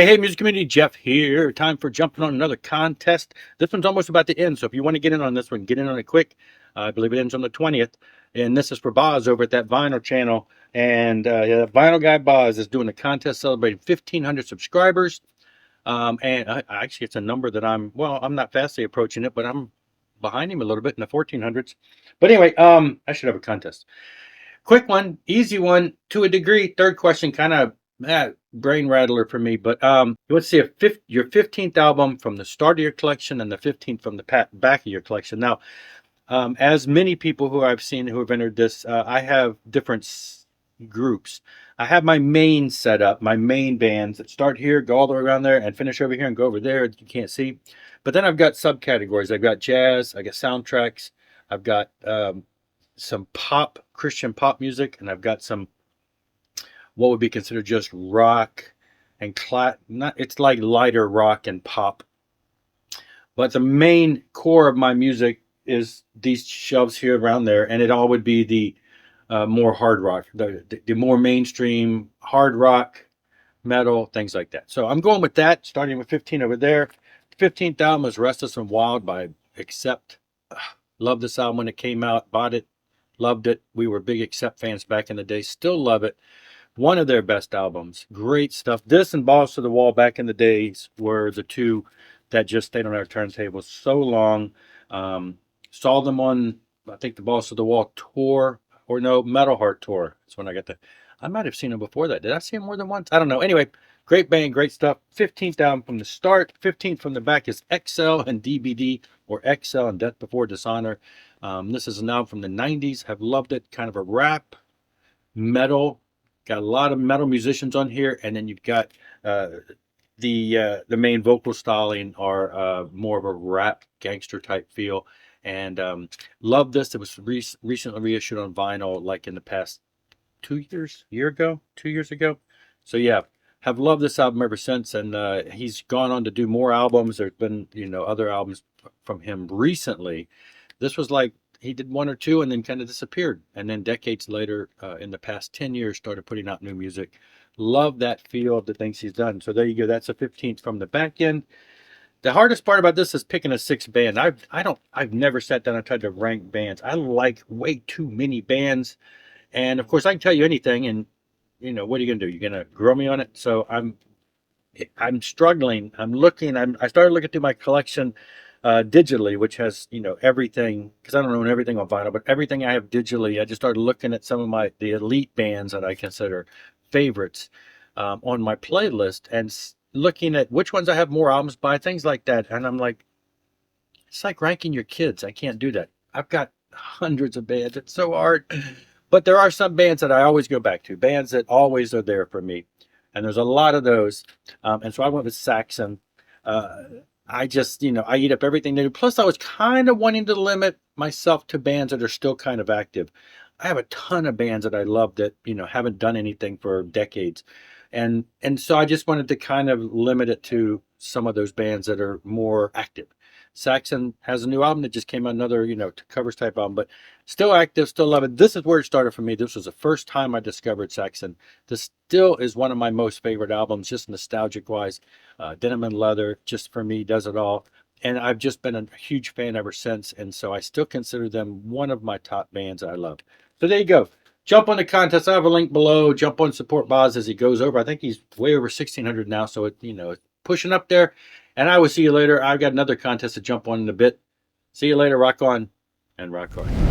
Hey, music community, Jeff here. Time for jumping on another contest. This one's almost about to end, so if you want to get in on this one, get in on it quick. I believe it ends on the 20th. And this is for Boz over at that Vinyl channel. And yeah, Vinyl guy Boz is doing a contest celebrating 1,500 subscribers. Actually, it's a number that I'm not fastly approaching it, but I'm behind him a little bit in the 1,400s. But anyway, I should have a contest. Quick one, easy one to a degree. Third question, kind of brain rattler for me. But let's see, your 15th album from the start of your collection and the 15th from the back of your collection. Now, as many people who I've seen who have entered this, I have different groups. I have my main setup, my main bands that start here, go all the way around there, and finish over here and go over there. You can't see. But then I've got subcategories. I've got jazz, I got soundtracks, I've got some pop, Christian pop music, and I've got some what would be considered just rock and it's like lighter rock and pop. But the main core of my music is these shelves here around there, and it all would be the more hard rock, the more mainstream hard rock, metal, things like that. So I'm going with that, starting with 15 over there. The 15th album is Restless and Wild by Accept. Loved this album when it came out, bought it, loved it. We were big Accept fans back in the day, still love it. One of their best albums, great stuff. This and Balls to the Wall back in the days were the two that just stayed on our turntable so long. Saw them on, I think, the Balls to the Wall tour, or no, Metal Heart tour. That's when I got I might have seen them before that. Did I see them more than once? I don't know. Anyway, great band, great stuff. 15th album from the start. 15th from the back is XL and DBD, or XL and Death Before Dishonor. This is an album from the 90s. Have loved it. Kind of a rap, metal. Got a lot of metal musicians on here, and then you've got the main vocal styling are more of a rap gangster type feel. And love this. It was recently reissued on vinyl, like in the past 2 years, two years ago. So yeah, have loved this album ever since. And he's gone on to do more albums. There's been other albums from him recently. This was like he did one or two and then kind of disappeared. And then decades later, in the past 10 years, started putting out new music. Love that feel of the things he's done. So there you go. That's a 15th from the back end. The hardest part about this is picking a sixth band. I've never sat down and tried to rank bands. I like way too many bands. And of course I can tell you anything, and what are you gonna do? You're gonna grill me on it. So I'm struggling. I started looking through my collection digitally, which has everything, because I don't own everything on vinyl, but everything I have digitally. I just started looking at some of the elite bands that I consider favorites on my playlist, and looking at which ones I have more albums by, things like that. And I'm like, it's like ranking your kids. I can't do that. I've got hundreds of bands. It's so hard. But there are some bands that I always go back to, bands that always are there for me, and there's a lot of those. And so I went with Saxon. I just, I eat up everything they do. Plus, I was kind of wanting to limit myself to bands that are still kind of active. I have a ton of bands that I love that, haven't done anything for decades. And so I just wanted to kind of limit it to some of those bands that are more active. Saxon has a new album that just came out, another, covers type album, but still active, still love it. This is where it started for me. This was the first time I discovered Saxon. This still is one of my most favorite albums, just nostalgic wise. Denim and Leather, just for me, does it all. And I've just been a huge fan ever since. And so I still consider them one of my top bands I love. So there you go. Jump on the contest. I have a link below. Jump on, support Boz as he goes over. I think he's way over 1,600 now. So it's pushing up there. And I will see you later. I've got another contest to jump on in a bit. See you later. Rock on and rock hard.